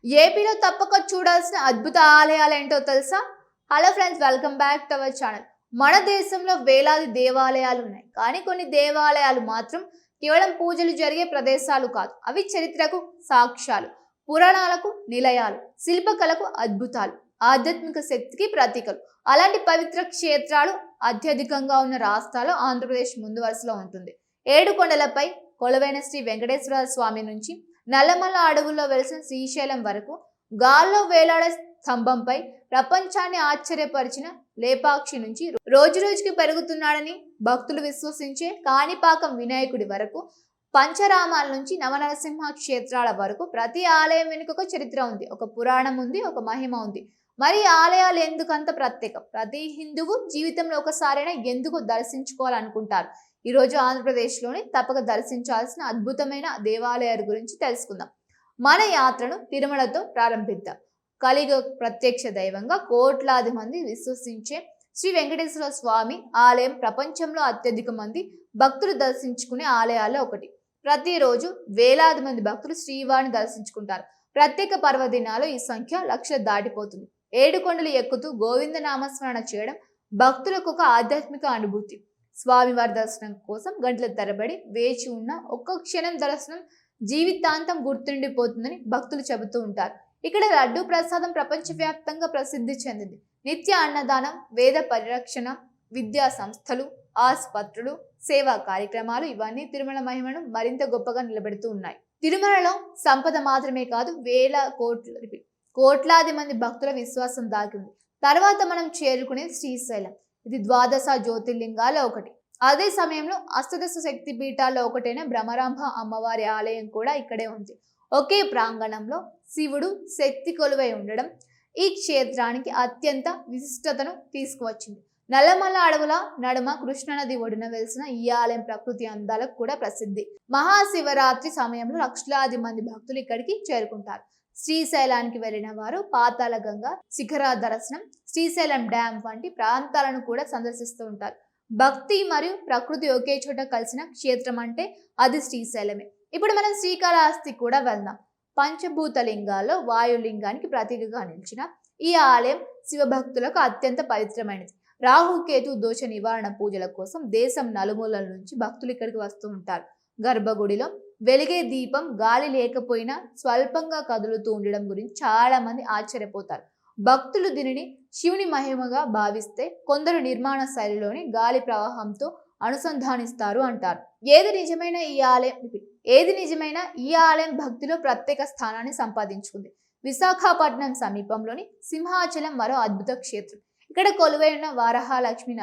ఏపీలో తప్పక చూడాల్సిన అద్భుత ఆలయాలు ఏంటో తెలుసా? Hello friends, welcome back to our channel. మన దేశంలో వేలాది దేవాలయాలు ఉన్నాయి, కానీ కొన్ని దేవాలయాలు మాత్రం కేవలం పూజలు జరిగే ప్రదేశాలు కాదు. అవి చరిత్రకు సాక్ష్యాలు, పురాణాలకు నిలయాలు, శిల్పకళకు అద్భుతాలు, ఆధ్యాత్మిక శక్తికి ప్రతీకలు. అలాంటి పవిత్ర క్షేత్రాలు అత్యధికంగా ఉన్న రాష్ట్రాల్లో ఆంధ్రప్రదేశ్ ముందు వరుసలో ఉంటుంది. 7 కొండలపై కొలువైన శ్రీ వెంకటేశ్వర స్వామి నుంచి నల్లమల్ల అడవుల్లో వెలిసిన శ్రీశైలం వరకు, గాల్లో వేలాడే స్తంభంపై ప్రపంచాన్ని ఆశ్చర్యపరిచిన లేపాక్షి నుంచి రోజురోజుకి పెరుగుతున్నాడని భక్తులు విశ్వసించే కాణిపాకం వినాయకుడి వరకు, పంచరామాల నుంచి నవనరసింహ క్షేత్రాల వరకు ప్రతి ఆలయం వెనుక ఒక చరిత్ర ఉంది, ఒక పురాణం ఉంది, ఒక మహిమ ఉంది. మరి ఆలయాలు ఎందుకంత ప్రత్యేకం? ప్రతి హిందువు జీవితంలో ఒకసారైనా ఎందుకు దర్శించుకోవాలనుకుంటారు? ఈరోజు ఆంధ్రప్రదేశ్లోని తప్పక దర్శించాల్సిన అద్భుతమైన దేవాలయాల గురించి తెలుసుకుందాం. మన యాత్రను తిరుమలతో ప్రారంభిద్దాం. కలియుగ ప్రత్యక్ష దైవంగా కోట్లాది మంది విశ్వసించే శ్రీ వెంకటేశ్వర స్వామి ఆలయం ప్రపంచంలో అత్యధిక మంది భక్తులు దర్శించుకునే ఆలయాల్లో ఒకటి. ప్రతిరోజు వేలాది మంది భక్తులు శ్రీవారిని దర్శించుకుంటారు. ప్రత్యేక పర్వదినాలు ఈ సంఖ్య లక్షలు దాటిపోతుంది. 7 కొండలు ఎక్కుతూ గోవింద నామస్మరణ చేయడం భక్తులకు ఒక ఆధ్యాత్మిక అనుభూతి. స్వామివారి దర్శనం కోసం గంటల తరబడి వేచి ఉన్న ఒక్క క్షణం దర్శనం జీవితాంతం గుర్తుండిపోతుందని భక్తులు చెబుతూ ఉంటారు. ఇక్కడ లడ్డూ ప్రసాదం ప్రపంచవ్యాప్తంగా ప్రసిద్ధి చెందింది. నిత్య అన్నదానం, వేద పరిరక్షణ, విద్యా సంస్థలు, ఆసుపత్రులు, సేవా కార్యక్రమాలు ఇవన్నీ తిరుమల మహిమను మరింత గొప్పగా నిలబెడుతూ ఉన్నాయి. తిరుమలలో సంపద మాత్రమే కాదు, కోట్లాది మంది భక్తుల విశ్వాసం దాగింది. తర్వాత మనం చేరుకునే శ్రీశైలం. ఇది ద్వాదశ జ్యోతిర్లింగాల్లో ఒకటి. అదే సమయంలో అష్టదశ శక్తి పీఠాల్లో ఒకటైన భ్రమరాంబ అమ్మవారి ఆలయం కూడా ఇక్కడే ఉంది. ఒకే ప్రాంగణంలో శివుడు, శక్తి కొలువై ఉండడం ఈ క్షేత్రానికి అత్యంత విశిష్టతను తీసుకువచ్చింది. నల్లమల్ల అడవుల నడుమ కృష్ణానది ఒడిన వెలిసిన ఈ ఆలయం ప్రకృతి అందాలకు కూడా ప్రసిద్ధి. మహాశివరాత్రి సమయంలో లక్షలాది మంది భక్తులు ఇక్కడికి చేరుకుంటారు. శ్రీశైలానికి వెళ్లిన వారు పాతాళ గంగ శిఖర దర్శనం, శ్రీశైలం డ్యాం వంటి ప్రాంతాలను కూడా సందర్శిస్తూ ఉంటారు. భక్తి మరియు ప్రకృతి ఒకే చోట కలిసిన క్షేత్రం అంటే అది శ్రీశైలమే. ఇప్పుడు మనం శ్రీకాళహస్తి కూడా వెళ్దాం. పంచభూత లింగాల్లో వాయులింగానికి ప్రతీకగా నిలిచిన ఈ ఆలయం శివభక్తులకు అత్యంత పవిత్రమైనది. రాహుకేతు దోష నివారణ పూజల కోసం దేశం నలుమూలల నుంచి భక్తులు ఇక్కడికి వస్తూ ఉంటారు. గర్భగుడిలో వెలిగే దీపం గాలి లేకపోయినా స్వల్పంగా కదులుతూ ఉండడం గురించి చాలా మంది ఆశ్చర్యపోతారు. భక్తులు దీనిని శివుని మహిమగా భావిస్తే, కొందరు నిర్మాణ శైలిలోని గాలి ప్రవాహంతో అనుసంధానిస్తారు అంటారు. ఏది నిజమైన ఈ ఆలయం భక్తిలో ప్రత్యేక స్థానాన్ని సంపాదించుకుంది. విశాఖపట్నం సమీపంలోని సింహాచలం మరో అద్భుత క్షేత్రం. ఇక్కడ కొలువైన వరహాలక్ష్మి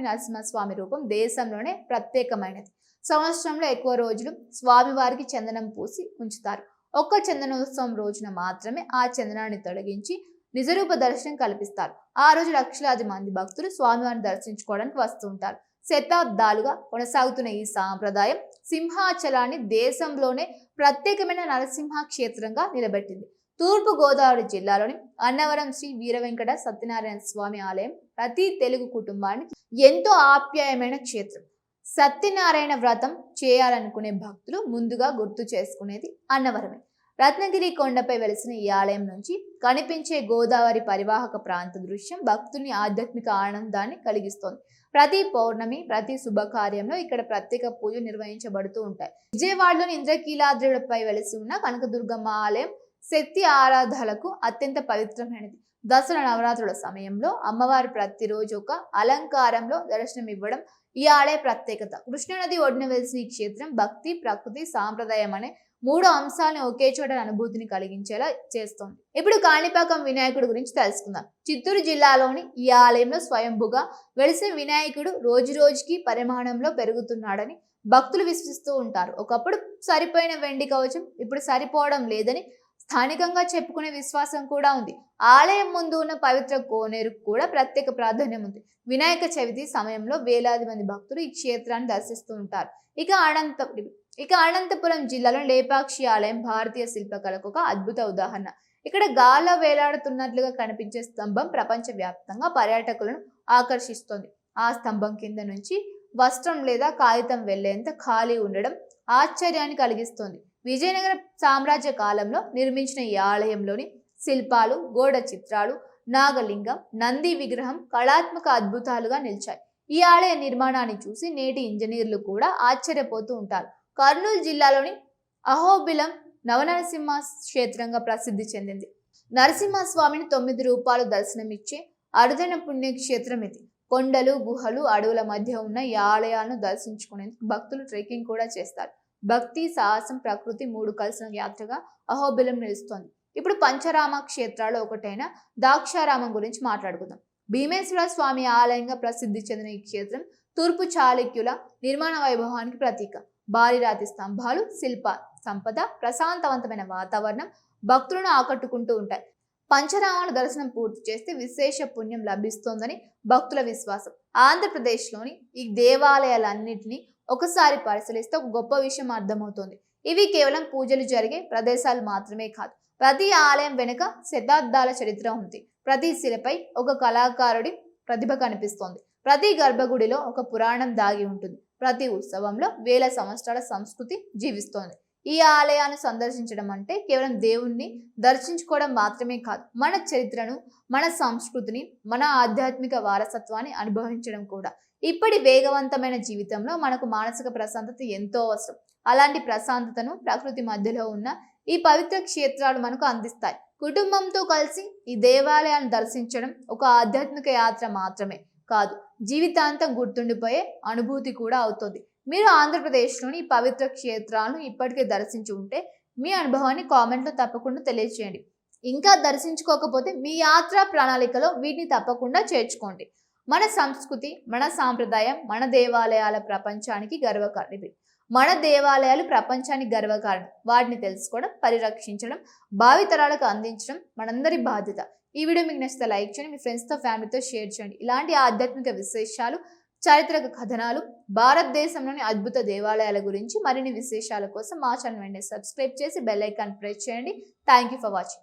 నరసింహస్వామి రూపం దేశంలోనే ప్రత్యేకమైనది. సంవత్సరంలో ఎక్కువ రోజులు స్వామివారికి చందనం పూసి ఉంచుతారు. ఒక్క చందనోత్సవం రోజున మాత్రమే ఆ చందనాన్ని తొలగించి నిజరూప దర్శనం కల్పిస్తారు. ఆ రోజు లక్షలాది మంది భక్తులు స్వామివారిని దర్శించుకోవడానికి వస్తూ ఉంటారు. శతాబ్దాలుగా కొనసాగుతున్న ఈ సాంప్రదాయం సింహాచలాన్ని దేశంలోనే ప్రత్యేకమైన నరసింహ క్షేత్రంగా నిలబెట్టింది. తూర్పు గోదావరి జిల్లాలోని అన్నవరం శ్రీ వీరవెంకట సత్యనారాయణ స్వామి ఆలయం ప్రతి తెలుగు కుటుంబానికి ఎంతో ఆప్యాయమైన క్షేత్రం. సత్యనారాయణ వ్రతం చేయాలనుకునే భక్తులు ముందుగా గుర్తు చేసుకునేది అన్నవరమే. రత్నగిరి కొండపై వెలిసిన ఈ ఆలయం నుంచి కనిపించే గోదావరి పరివాహక ప్రాంత దృశ్యం భక్తుని ఆధ్యాత్మిక ఆనందాన్ని కలిగిస్తోంది. ప్రతి పౌర్ణమి, ప్రతి శుభకార్యంలో ఇక్కడ ప్రత్యేక పూజలు నిర్వహించబడుతూ ఉంటాయి. విజయవాడలోని ఇంద్రకీలాద్రిపై వెలిసి ఉన్న కనకదుర్గమ్మ ఆలయం శక్తి ఆరాధనలకు అత్యంత పవిత్రమైనది. దసరా నవరాత్రుల సమయంలో అమ్మవారు ప్రతిరోజు ఒక అలంకారంలో దర్శనం ఇవ్వడం ఈ ఆలయ ప్రత్యేకత. కృష్ణానది ఒడిన వెలిసిన ఈ క్షేత్రం భక్తి, ప్రకృతి, సాంప్రదాయం అనే 3 అంశాలను ఒకే చోట అనుభూతిని కలిగించేలా చేస్తోంది. ఇప్పుడు కాణిపాకం వినాయకుడు గురించి తెలుసుకుందాం. చిత్తూరు జిల్లాలోని ఈ ఆలయంలో స్వయంభుగా వెలిసిన వినాయకుడు రోజు రోజుకి పరిమాణంలో పెరుగుతున్నాడని భక్తులు విశ్వసిస్తూ ఉంటారు. ఒకప్పుడు సరిపోయిన వెండి కవచం ఇప్పుడు సరిపోవడం లేదని స్థానికంగా చెప్పుకునే విశ్వాసం కూడా ఉంది. ఆలయం ముందు ఉన్న పవిత్ర కోనేరుకు కూడా ప్రత్యేక ప్రాధాన్యం ఉంది. వినాయక చవితి సమయంలో వేలాది మంది భక్తులు ఈ క్షేత్రాన్ని దర్శిస్తూ ఉంటారు. ఇక అనంతపురం జిల్లాలో లేపాక్షి ఆలయం భారతీయ శిల్పకళకు ఒక అద్భుత ఉదాహరణ. ఇక్కడ గాల్లో వేలాడుతున్నట్లుగా కనిపించే స్తంభం ప్రపంచ వ్యాప్తంగా పర్యాటకులను ఆకర్షిస్తోంది. ఆ స్తంభం కింద నుంచి వస్త్రం లేదా కాగితం వెళ్లేంత ఖాళీ ఉండడం ఆశ్చర్యాన్ని కలిగిస్తోంది. విజయనగర సామ్రాజ్య కాలంలో నిర్మించిన ఈ ఆలయంలోని శిల్పాలు, గోడ చిత్రాలు, నాగలింగం, నంది విగ్రహం కళాత్మక అద్భుతాలుగా నిలిచాయి. ఈ ఆలయ నిర్మాణాన్ని చూసి నేటి ఇంజనీర్లు కూడా ఆశ్చర్యపోతూ ఉంటారు. కర్నూలు జిల్లాలోని అహోబిలం నవనరసింహ క్షేత్రంగా ప్రసిద్ధి చెందింది. నరసింహస్వామిని 9 రూపాలు దర్శనమిచ్చే అరుదైన పుణ్యక్షేత్రం ఇది. కొండలు, గుహలు, అడవుల మధ్య ఉన్న ఈ ఆలయాలను దర్శించుకునేందుకు భక్తులు ట్రెక్కింగ్ కూడా చేస్తారు. భక్తి, సాహసం, ప్రకృతి 3 కలిసిన యాత్రగా అహోబిలం నిలుస్తోంది. ఇప్పుడు పంచరామ క్షేత్రాల్లో ఒకటైన ద్రాక్షారామం గురించి మాట్లాడుకుందాం. భీమేశ్వర స్వామి ఆలయంగా ప్రసిద్ధి చెందిన ఈ క్షేత్రం తూర్పు చాళుక్యుల నిర్మాణ వైభవానికి ప్రతీక. భారీ రాతి స్తంభాలు, శిల్ప సంపద, ప్రశాంతవంతమైన వాతావరణం భక్తులను ఆకట్టుకుంటూ ఉంటాయి. పంచరామాల దర్శనం పూర్తి చేస్తే విశేష పుణ్యం లభిస్తోందని భక్తుల విశ్వాసం. ఆంధ్రప్రదేశ్లోని ఈ దేవాలయాలన్నింటినీ ఒకసారి పరిశీలిస్తే ఒక గొప్ప విషయం అర్థమవుతోంది. ఇవి కేవలం పూజలు జరిగే ప్రదేశాలు మాత్రమే కాదు. ప్రతి ఆలయం వెనుక శతాబ్దాల చరిత్ర ఉంది. ప్రతి శిలపై ఒక కళాకారుడి ప్రతిభ కనిపిస్తోంది. ప్రతి గర్భగుడిలో ఒక పురాణం దాగి ఉంటుంది. ప్రతి ఉత్సవంలో వేల సంవత్సరాల సంస్కృతి జీవిస్తోంది. ఈ ఆలయాన్ని సందర్శించడం అంటే కేవలం దేవుణ్ణి దర్శించుకోవడం మాత్రమే కాదు, మన చరిత్రను, మన సంస్కృతిని, మన ఆధ్యాత్మిక వారసత్వాన్ని అనుభవించడం కూడా. ఇప్పటి వేగవంతమైన జీవితంలో మనకు మానసిక ప్రశాంతత ఎంతో అవసరం. అలాంటి ప్రశాంతతను ప్రకృతి మధ్యలో ఉన్న ఈ పవిత్ర క్షేత్రాలు మనకు అందిస్తాయి. కుటుంబంతో కలిసి ఈ దేవాలయాన్ని దర్శించడం ఒక ఆధ్యాత్మిక యాత్ర మాత్రమే కాదు, జీవితాంతం గుర్తుండిపోయే అనుభూతి కూడా అవుతుంది. మీరు ఆంధ్రప్రదేశ్లోని ఈ పవిత్ర క్షేత్రాలను ఇప్పటికే దర్శించి ఉంటే మీ అనుభవాన్ని కామెంట్లో తప్పకుండా తెలియజేయండి. ఇంకా దర్శించుకోకపోతే మీ యాత్ర ప్రణాళికలో వీటిని తప్పకుండా చేర్చుకోండి. మన సంస్కృతి, మన సాంప్రదాయం, మన దేవాలయాల ప్రపంచానికి గర్వకారణం. మన దేవాలయాలు ప్రపంచానికి గర్వకారణం. వాటిని తెలుసుకోవడం, పరిరక్షించడం, భావితరాలకు అందించడం మనందరి బాధ్యత. ఈ వీడియో మీకు నచ్చితే లైక్ చేయండి, మీ ఫ్రెండ్స్తో, ఫ్యామిలీతో షేర్ చేయండి. ఇలాంటి ఆధ్యాత్మిక విశేషాలు, చారిత్రక కథనాలు, భారతదేశంలోని అద్భుత దేవాలయాల గురించి మరిన్ని విశేషాల కోసం మా ఛానల్ వెంటనే సబ్స్క్రైబ్ చేసి బెల్ ఐకాన్ ప్రెస్ చేయండి. Thank you for watching.